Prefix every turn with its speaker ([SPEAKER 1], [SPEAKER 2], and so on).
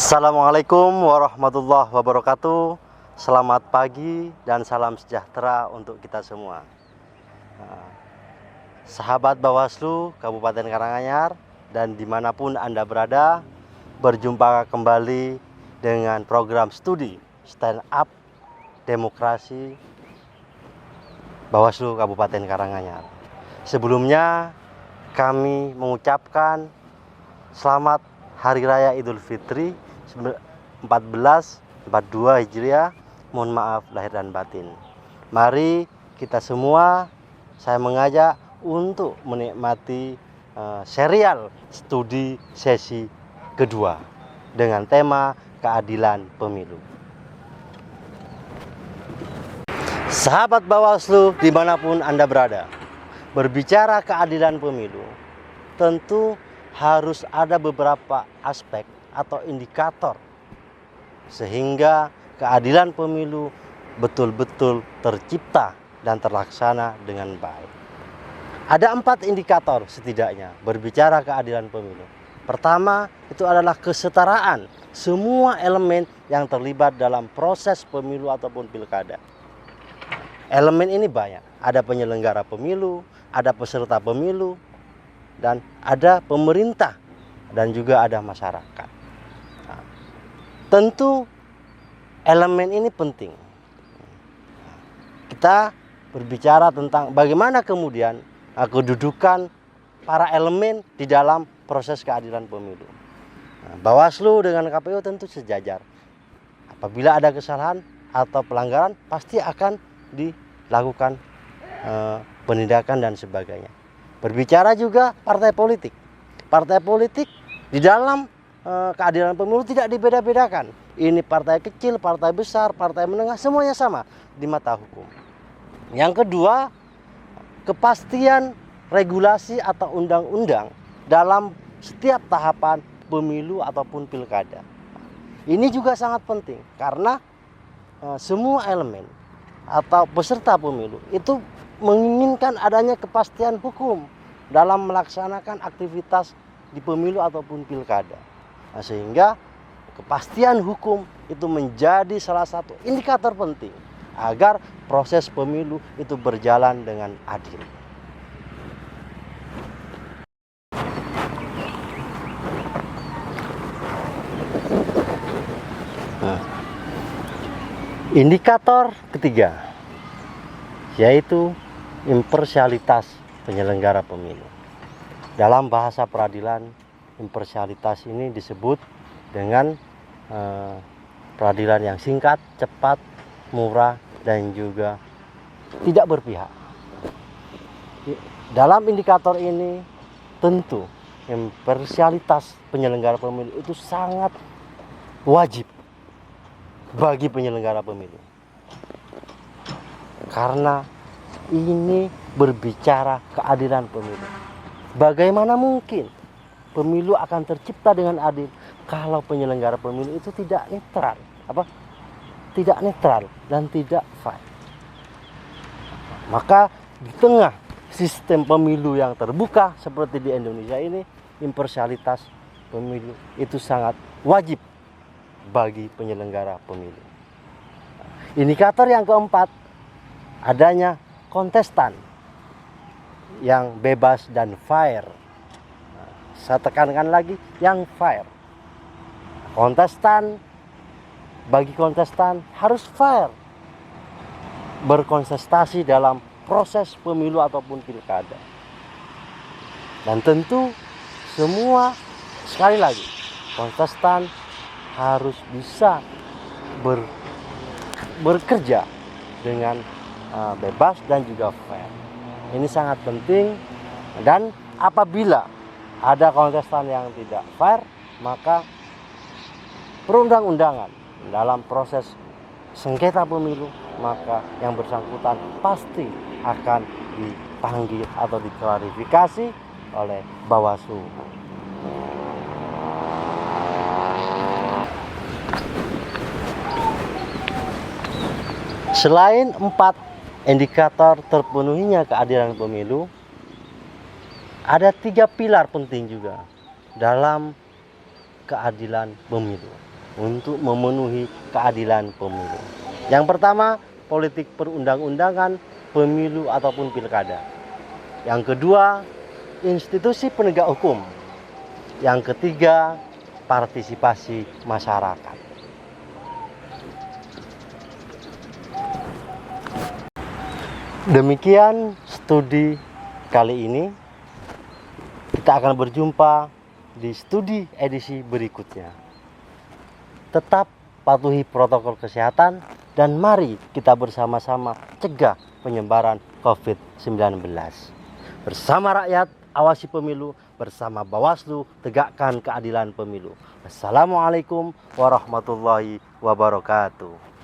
[SPEAKER 1] Assalamualaikum warahmatullahi wabarakatuh. Selamat pagi dan salam sejahtera untuk kita semua. Sahabat Bawaslu Kabupaten Karanganyar dan dimanapun Anda berada, berjumpa kembali dengan program studi Stand Up Demokrasi Bawaslu Kabupaten Karanganyar. Sebelumnya kami mengucapkan selamat Hari Raya Idul Fitri 1442 Hijriah. Mohon maaf lahir dan batin. Mari kita semua, saya mengajak untuk menikmati serial studi sesi kedua dengan tema keadilan pemilu. Sahabat Bawaslu dimanapun Anda berada, berbicara keadilan pemilu tentu harus ada beberapa aspek atau indikator sehingga keadilan pemilu betul-betul tercipta dan terlaksana dengan baik. Ada 4 indikator setidaknya berbicara keadilan pemilu. Pertama, itu adalah kesetaraan semua elemen yang terlibat dalam proses pemilu ataupun pilkada. Elemen ini banyak, ada penyelenggara pemilu, ada peserta pemilu, dan ada pemerintah dan juga ada masyarakat. Nah, tentu elemen ini penting. Kita berbicara tentang bagaimana kemudian kedudukan para elemen di dalam proses keadilan pemilu. Nah, Bawaslu dengan KPU tentu sejajar. Apabila ada kesalahan atau pelanggaran pasti akan dilakukan penindakan dan sebagainya. Berbicara juga partai politik. Partai politik di dalam keadilan pemilu tidak dibeda-bedakan. Ini partai kecil, partai besar, partai menengah, semuanya sama di mata hukum. Yang kedua, kepastian regulasi atau undang-undang dalam setiap tahapan pemilu ataupun pilkada. Ini juga sangat penting karena semua elemen atau peserta pemilu itu menginginkan adanya kepastian hukum dalam melaksanakan aktivitas di pemilu ataupun pilkada. Nah, sehingga kepastian hukum itu menjadi salah satu indikator penting agar proses pemilu itu berjalan dengan adil. Nah, indikator ketiga yaitu imparsialitas penyelenggara pemilu. Dalam bahasa peradilan, imparsialitas ini disebut dengan peradilan yang singkat, cepat, murah, dan juga tidak berpihak. Dalam indikator ini tentu imparsialitas penyelenggara pemilu itu sangat wajib bagi penyelenggara pemilu. Karena ini berbicara keadilan pemilu. Bagaimana mungkin pemilu akan tercipta dengan adil kalau penyelenggara pemilu itu tidak netral, tidak netral dan tidak fair. Maka di tengah sistem pemilu yang terbuka seperti di Indonesia ini, imparsialitas pemilu itu sangat wajib bagi penyelenggara pemilu. Indikator yang keempat, adanya kontestan yang bebas dan fair. Saya tekankan lagi, yang fair. Bagi kontestan harus fair berkontestasi dalam proses pemilu ataupun pilkada. Dan tentu semua, sekali lagi, kontestan harus bisa bekerja dengan bebas dan juga fair. Ini sangat penting, dan apabila ada kontestan yang tidak fair, maka perundang-undangan dalam proses sengketa pemilu, maka yang bersangkutan pasti akan dipanggil atau diklarifikasi oleh Bawaslu. Selain 4 indikator terpenuhinya keadilan pemilu, ada 3 pilar penting juga dalam keadilan pemilu. untuk memenuhi keadilan pemilu. Yang pertama, politik perundang-undangan, pemilu ataupun pilkada. Yang kedua, institusi penegak hukum. Yang ketiga, partisipasi masyarakat. Demikian studi kali ini. Kita akan berjumpa di studi edisi berikutnya. Tetap patuhi protokol kesehatan dan mari kita bersama-sama cegah penyebaran COVID-19. Bersama rakyat, awasi pemilu, bersama Bawaslu, tegakkan keadilan pemilu. Wassalamualaikum warahmatullahi wabarakatuh.